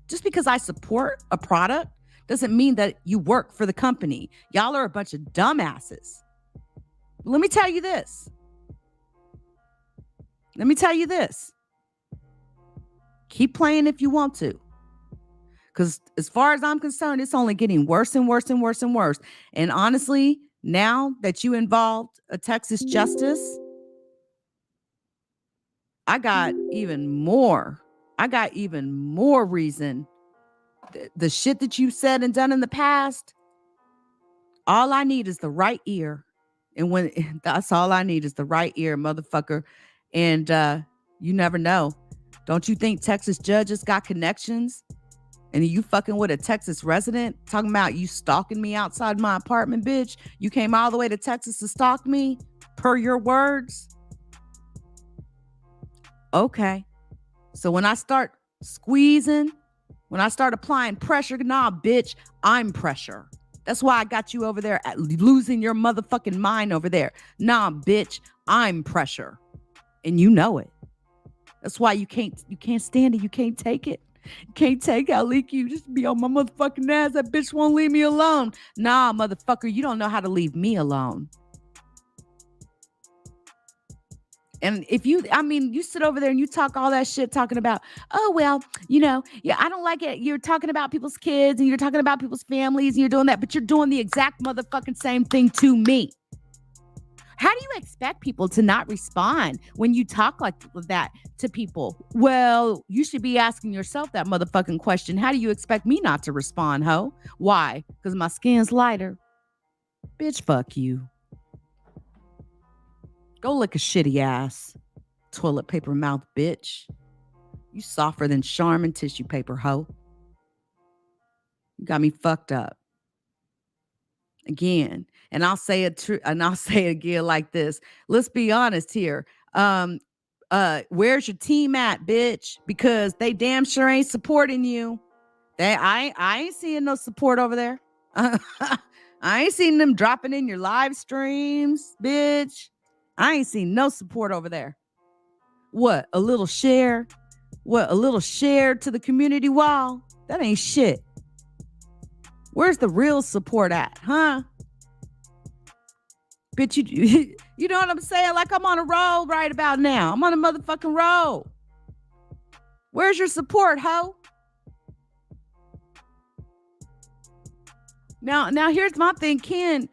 Just because I support a product doesn't mean that you work for the company. Y'all are a bunch of dumbasses. Let me tell you this. Keep playing if you want to. Because as far as I'm concerned, it's only getting worse and worse and worse and worse. And honestly, now that you involved a Texas justice, I got even more reason. The shit that you said and done in the past, all I need is the right ear. And when that's all I need is the right ear, motherfucker. And you never know. Don't you think Texas judges got connections? And you fucking with a Texas resident talking about you stalking me outside my apartment, bitch. You came all the way to Texas to stalk me per your words. Okay. So when I start squeezing, when I start applying pressure, nah, bitch, I'm pressure. That's why I got you over there losing your motherfucking mind over there. Nah, bitch, I'm pressure. And you know it. That's why you can't stand it. You can't take it. You can't take how leak you just be on my motherfucking ass. That bitch won't leave me alone. Nah, motherfucker, you don't know how to leave me alone. And if you sit over there and you talk all that shit talking about, oh, well, I don't like it. You're talking about people's kids and you're talking about people's families and you're doing that, but you're doing the exact motherfucking same thing to me. How do you expect people to not respond when you talk like that to people? Well, you should be asking yourself that motherfucking question. How do you expect me not to respond, ho? Why? Because my skin's lighter. Bitch, fuck you. Go lick a shitty ass. Toilet paper mouth bitch. You softer than Charmin tissue paper, ho. You got me fucked up. Again, and I'll say it again like this. Let's be honest here. Where's your team at, bitch? Because they damn sure ain't supporting you. I ain't seeing no support over there. I ain't seen them dropping in your live streams, bitch. I ain't seen no support over there. What? A little share? What? A little share to the community wall? That ain't shit. Where's the real support at, huh? Bitch, you know what I'm saying? Like I'm on a roll right about now. I'm on a motherfucking roll. Where's your support, ho? Now here's my thing, Ken.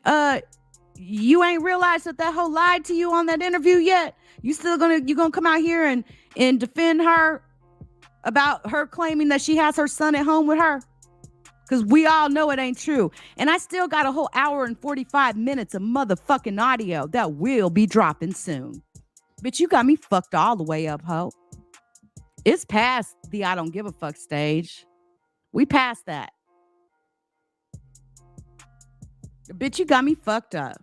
You ain't realized that hoe lied to you on that interview yet? You gonna come out here and defend her about her claiming that she has her son at home with her? Because we all know it ain't true. And I still got a whole hour and 45 minutes of motherfucking audio that will be dropping soon. Bitch, you got me fucked all the way up, ho. It's past the I don't give a fuck stage. We passed that. Bitch, you got me fucked up.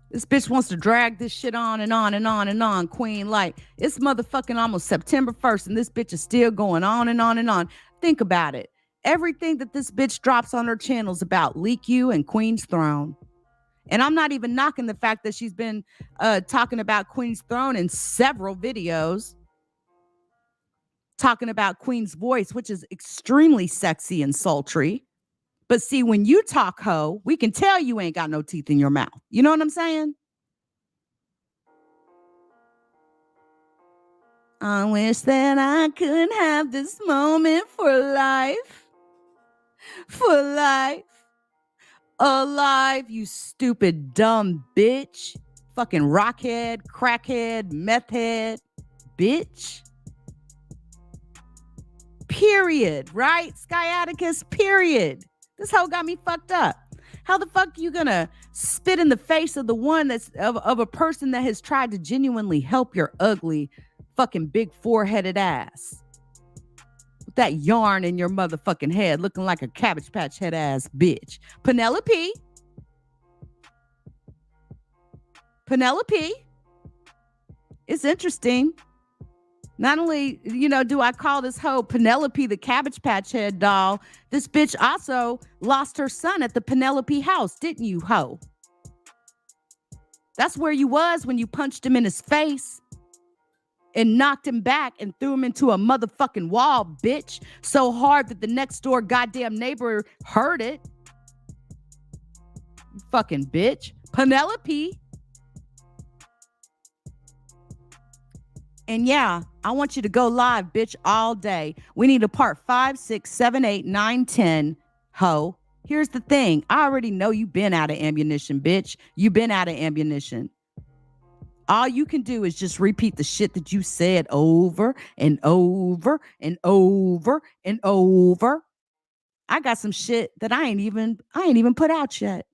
This bitch wants to drag this shit on and on and on and on, queen. Like, it's motherfucking almost September 1st, and this bitch is still going on and on and on. Think about it. Everything that this bitch drops on her channel is about Leak You and Queen's Throne. And I'm not even knocking the fact that she's been talking about Queen's Throne in several videos. Talking about Queen's voice, which is extremely sexy and sultry. But see, when you talk, ho, we can tell you ain't got no teeth in your mouth. You know what I'm saying? I wish that I could have this moment for life. For life. Alive, you stupid, dumb bitch. Fucking rockhead, crackhead, meth head. bitch. Period. Right? Sciaticus, period. This hoe got me fucked up. How the fuck you gonna spit in the face of the one that's of a person that has tried to genuinely help your ugly fucking big four-headed ass? With that yarn in your motherfucking head looking like a Cabbage Patch head ass bitch. Penelope. It's interesting. Not only, do I call this hoe Penelope the Cabbage Patch Head doll, this bitch also lost her son at the Penelope house, didn't you, hoe? That's where you was when you punched him in his face and knocked him back and threw him into a motherfucking wall, bitch. So hard that the next door goddamn neighbor heard it. You fucking bitch. Penelope. And yeah, I want you to go live, bitch, all day. We need a part 5, 6, 7, 8, 9, 10, ho. Here's the thing. I already know you've been out of ammunition, bitch. You've been out of ammunition. All you can do is just repeat the shit that you said over and over and over and over. I got some shit that I ain't even put out yet.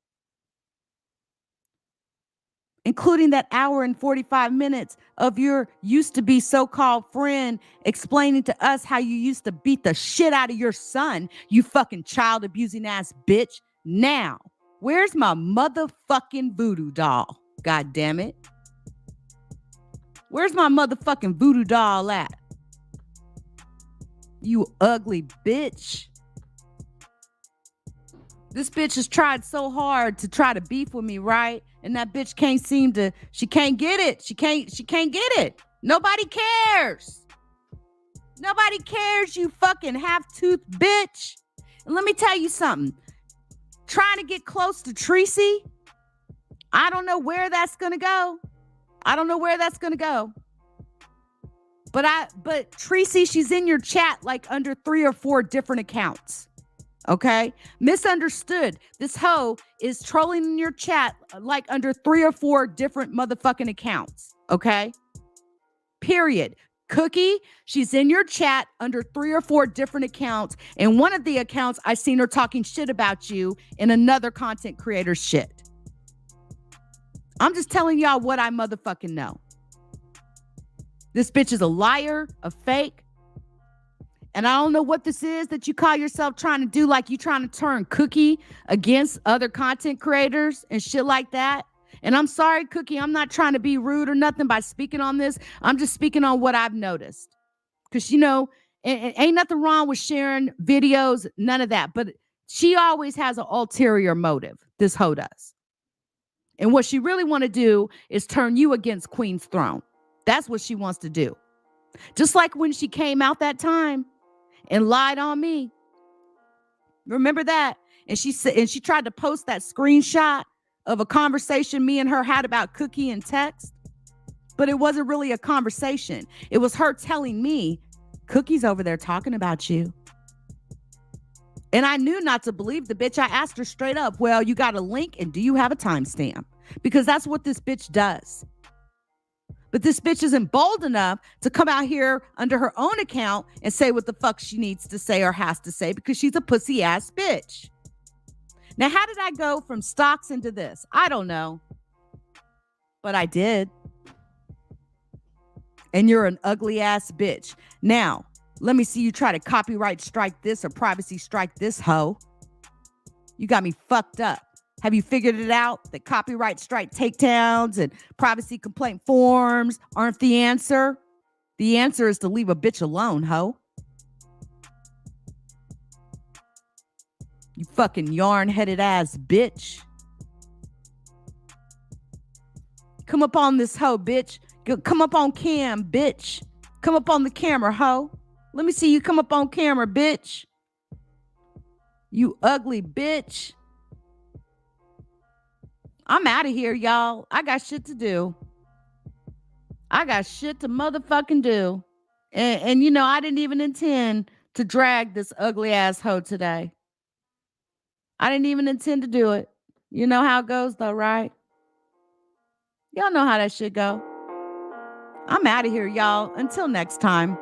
Including that hour and 45 minutes of your used to be so-called friend explaining to us how you used to beat the shit out of your son, you fucking child abusing ass bitch. Now, where's my motherfucking voodoo doll? God damn it. Where's my motherfucking voodoo doll at? You ugly bitch. This bitch has tried so hard to try to beef with me, right? And that bitch she can't get it. She can't get it. Nobody cares. Nobody cares, you fucking half-toothed bitch. And let me tell you something. Trying to get close to Tracy, I don't know where that's going to go. But Tracy, she's in your chat like under 3 or 4 different accounts. Okay? Misunderstood. This hoe is trolling in your chat like under 3 or 4 different motherfucking accounts. Okay? Period. Cookie, she's in your chat under 3 or 4 different accounts. And one of the accounts, I seen her talking shit about you in another content creator's shit. I'm just telling y'all what I motherfucking know. This bitch is a liar, a fake. And I don't know what this is that you call yourself trying to do, like you trying to turn Cookie against other content creators and shit like that. And I'm sorry, Cookie, I'm not trying to be rude or nothing by speaking on this. I'm just speaking on what I've noticed. Because, ain't nothing wrong with sharing videos, none of that. But she always has an ulterior motive, this hoe does. And what she really want to do is turn you against Queen's throne. That's what she wants to do. Just like when she came out that time and lied on me. Remember that? And she tried to post that screenshot of a conversation me and her had about Cookie and text. But it wasn't really a conversation. It was her telling me, Cookie's over there talking about you. And I knew not to believe the bitch. I asked her straight up, well, you got a link and do you have a timestamp? Because that's what this bitch does. But this bitch isn't bold enough to come out here under her own account and say what the fuck she needs to say or has to say because she's a pussy ass bitch. Now, how did I go from stocks into this? I don't know. But I did. And you're an ugly ass bitch. Now, let me see you try to copyright strike this or privacy strike this hoe. You got me fucked up. Have you figured it out that copyright strike takedowns and privacy complaint forms aren't the answer? The answer is to leave a bitch alone, ho. You fucking yarn-headed ass bitch. Come up on this hoe, bitch. Come up on cam, bitch. Come up on the camera, ho. Let me see you come up on camera, bitch. You ugly bitch. I'm out of here, y'all. I got shit to do. I got shit to motherfucking do. And I didn't even intend to drag this ugly ass hoe today. I didn't even intend to do it. You know how it goes though, right? Y'all know how that shit go. I'm out of here, y'all. Until next time.